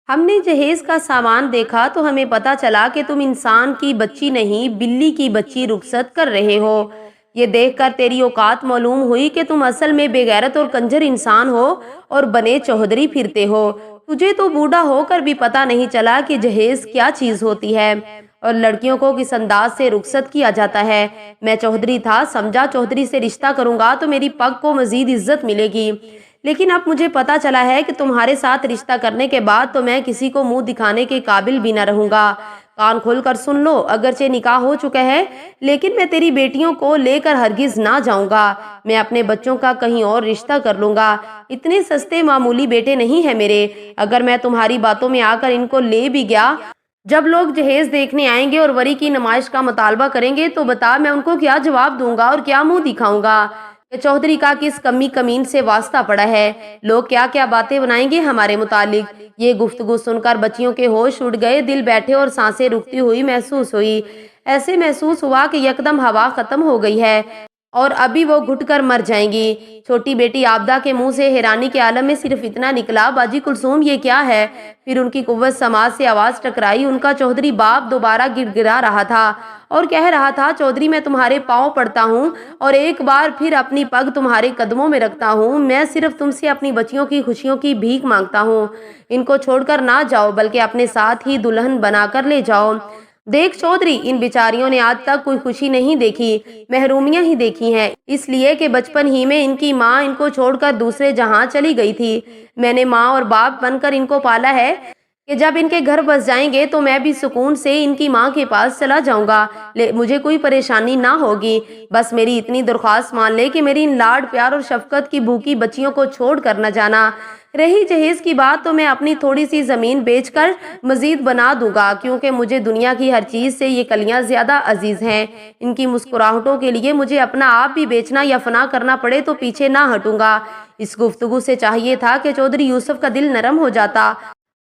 ہم نے جہیز کا سامان دیکھا تو ہمیں پتا چلا کہ تم انسان کی بچی نہیں بلی کی بچی رخصت کر رہے ہو۔ یہ دیکھ کر تیری اوقات معلوم ہوئی کہ تم اصل میں بے غیرت اور کنجر انسان ہو اور بنے چوہدری پھرتے ہو۔ تجھے تو بوڑھا ہو کر بھی پتا نہیں چلا کہ جہیز کیا چیز ہوتی ہے اور لڑکیوں کو کس انداز سے رخصت کیا جاتا ہے۔ میں چوہدری تھا، سمجھا چوہدری سے رشتہ کروں گا تو میری پگ کو مزید عزت ملے گی، لیکن اب مجھے پتا چلا ہے کہ تمہارے ساتھ رشتہ کرنے کے بعد تو میں کسی کو منہ دکھانے کے قابل بھی نہ رہوں گا۔ کان کھول کر سن لو، اگرچہ نکاح ہو چکا ہے لیکن میں تیری بیٹیوں کو لے کر ہرگز نہ جاؤں گا۔ میں اپنے بچوں کا کہیں اور رشتہ کر لوں گا۔ اتنے سستے معمولی بیٹے نہیں ہیں میرے۔ اگر میں تمہاری باتوں میں آ کر ان کو لے بھی گیا، جب لوگ جہیز دیکھنے آئیں گے اور وری کی نمائش کا مطالبہ کریں گے تو بتا میں ان کو کیا جواب دوں گا اور کیا منہ دکھاؤں گا کہ چوہدری کا کس کمی کمین سے واسطہ پڑا ہے۔ لوگ کیا کیا باتیں بنائیں گے ہمارے متعلق۔ یہ گفتگو سن کر بچیوں کے ہوش اڑ گئے، دل بیٹھے اور سانسیں رکتی ہوئی محسوس ہوئی۔ ایسے محسوس ہوا کہ یکدم ہوا ختم ہو گئی ہے اور ابھی وہ گھٹ کر مر جائیں گی۔ چھوٹی بیٹی عابدہ کے منہ سے حیرانی کے عالم میں صرف اتنا نکلا، باجی کلثوم یہ کیا ہے؟ پھر ان کی قوت سماعت سے آواز ٹکرائی۔ ان کا چوہدری باپ دوبارہ گڑ گڑا رہا تھا اور کہہ رہا تھا، چوہدری میں تمہارے پاؤں پڑتا ہوں اور ایک بار پھر اپنی پگ تمہارے قدموں میں رکھتا ہوں۔ میں صرف تم سے اپنی بچیوں کی خوشیوں کی بھیک مانگتا ہوں۔ ان کو چھوڑ کر نہ جاؤ بلکہ اپنے ساتھ ہی دلہن بنا کر لے جاؤ۔ دیکھ چودھری، ان بیچاریوں نے آج تک کوئی خوشی نہیں دیکھی، محرومیاں ہی دیکھی ہیں، اس لیے کہ بچپن ہی میں ان کی ماں ان کو چھوڑ کر دوسرے جہاں چلی گئی تھی۔ میں نے ماں اور باپ بن کر ان کو پالا ہے کہ جب ان کے گھر بس جائیں گے تو میں بھی سکون سے ان کی ماں کے پاس چلا جاؤں گا، مجھے کوئی پریشانی نہ ہوگی۔ بس میری اتنی درخواست مان لے کہ میری ان لاڈ پیار اور شفقت کی بھوکی بچیوں کو چھوڑ کر نہ جانا۔ رہی جہیز کی بات تو میں اپنی تھوڑی سی زمین بیچ کر مزید بنا دوں گا، کیونکہ مجھے دنیا کی ہر چیز سے یہ کلیاں زیادہ عزیز ہیں۔ ان کی مسکراہٹوں کے لیے مجھے اپنا آپ بھی بیچنا یا فنا کرنا پڑے تو پیچھے نہ ہٹوں گا۔ اس گفتگو سے چاہیے تھا کہ چودھری یوسف کا دل نرم ہو جاتا،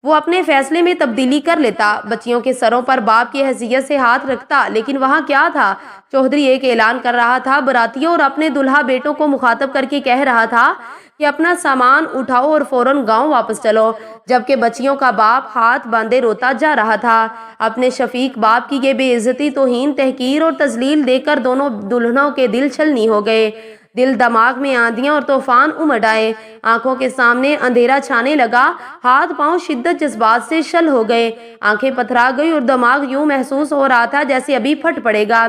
وہ اپنے فیصلے میں تبدیلی کر لیتا، بچیوں کے سروں پر باپ کی حیثیت سے ہاتھ رکھتا، لیکن وہاں کیا تھا؟ چودھری ایک اعلان کر رہا تھا براتیوں اور اپنے دلہا بیٹوں کو مخاطب کر کے کہہ رہا تھا کہ اپنا سامان اٹھاؤ اور فوراً گاؤں واپس چلو، جبکہ بچیوں کا باپ ہاتھ باندھے روتا جا رہا تھا۔ اپنے شفیق باپ کی یہ بے عزتی، توہین، تحقیر اور تذلیل دیکھ کر دونوں دلہنوں کے دل چھلنی ہو گئے۔ دل دماغ میں آندیاں اور طوفان امڈ آئے، آنکھوں کے سامنے اندھیرا چھانے لگا، ہاتھ پاؤں شدت جذبات سے شل ہو گئے، آنکھیں پتھرا گئی اور دماغ یوں محسوس ہو رہا تھا جیسے ابھی پھٹ پڑے گا۔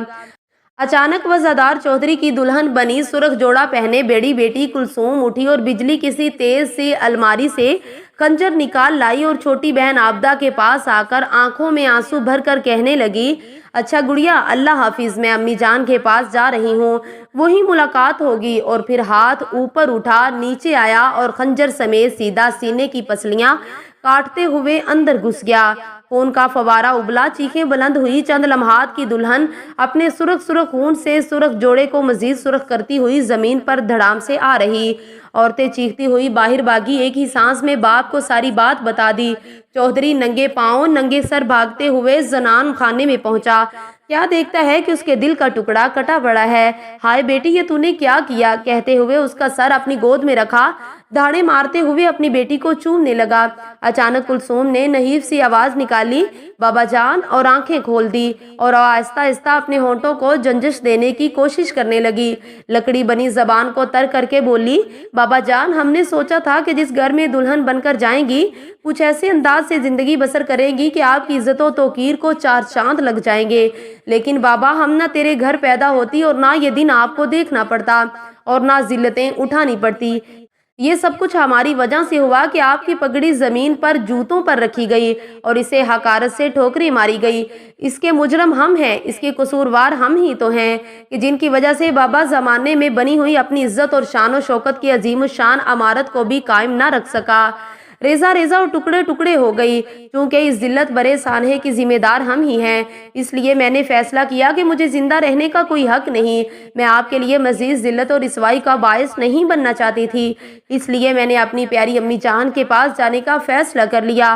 اچانک وزادار چودھری کی دلہن بنی سرخ جوڑا پہنے بیڑی بیٹی کلثوم اٹھی اور بجلی کسی تیز سی الماری سے خنجر نکال لائی اور چھوٹی بہن عابدہ کے پاس آ کر آنکھوں میں آنسو بھر کر کہنے لگی، اچھا گڑیا، اللہ حافظ، میں امی جان کے پاس جا رہی ہوں، وہی ملاقات ہوگی۔ اور پھر ہاتھ اوپر اٹھا، نیچے آیا اور خنجر سمیت سیدھا سینے کی پسلیاں کاٹتے ہوئے اندر گھس گیا۔ خون کا فوارہ ابلا، چیخیں بلند ہوئی۔ چند لمحات کی دلہن اپنے سرخ سرخ خون سے سرخ جوڑے کو مزید سرخ کرتی ہوئی زمین پر دھڑام سے آ رہی۔ عورتیں چیختی ہوئی باہر بھاگی، ایک ہی سانس میں باپ کو ساری بات بتا دی۔ چودھری ننگے پاؤں ننگے سر بھاگتے ہوئے زنان خانے میں پہنچا۔ کیا دیکھتا ہے کہ اس کے دل کا ٹکڑا کٹا پڑا ہے۔ ہائے بیٹی، یہ تو نے کیا کیا؟ کہتے ہوئے اس کا سر اپنی گود میں رکھا، دھاڑے مارتے ہوئے اپنی بیٹی کو چومنے لگا۔ اچانک کلثوم نے نحیف سی آواز نکالی، بابا جان، اور آنکھیں کھول دی اور آہستہ آہستہ اپنے ہونٹوں کو جنجش دینے کی کوشش کرنے لگی۔ لکڑی بنی زبان کو تر کر کے بولی، بابا جان، ہم نے سوچا تھا کہ جس گھر میں دلہن بن کر جائیں گی کچھ ایسے انداز سے زندگی بسر کرے گی کہ آپ کی عزت و توقیر کو چار چاند لگ جائیں گے، لیکن بابا ہم نہ تیرے گھر پیدا ہوتی اور نہ یہ دن آپ کو دیکھنا پڑتا اور نہ ذلتیں اٹھانی پڑتی۔ یہ سب کچھ ہماری وجہ سے ہوا کہ آپ کی پگڑی زمین پر جوتوں پر رکھی گئی اور اسے حقارت سے ٹھوکریں ماری گئی۔ اس کے مجرم ہم ہیں، اس کے قصوروار ہم ہی تو ہیں کہ جن کی وجہ سے بابا زمانے میں بنی ہوئی اپنی عزت اور شان و شوکت کی عظیم الشان عمارت کو بھی قائم نہ رکھ سکا، ریزہ ریزہ اور ٹکڑے ٹکڑے ہو گئی۔ چونکہ اس ذلت برے سانحے کی ذمہ دار ہم ہی ہیں، اس لیے میں نے فیصلہ کیا کہ مجھے زندہ رہنے کا کوئی حق نہیں۔ میں آپ کے لیے مزید ذلت اور رسوائی کا باعث نہیں بننا چاہتی تھی، اس لیے میں نے اپنی پیاری امی جان کے پاس جانے کا فیصلہ کر لیا۔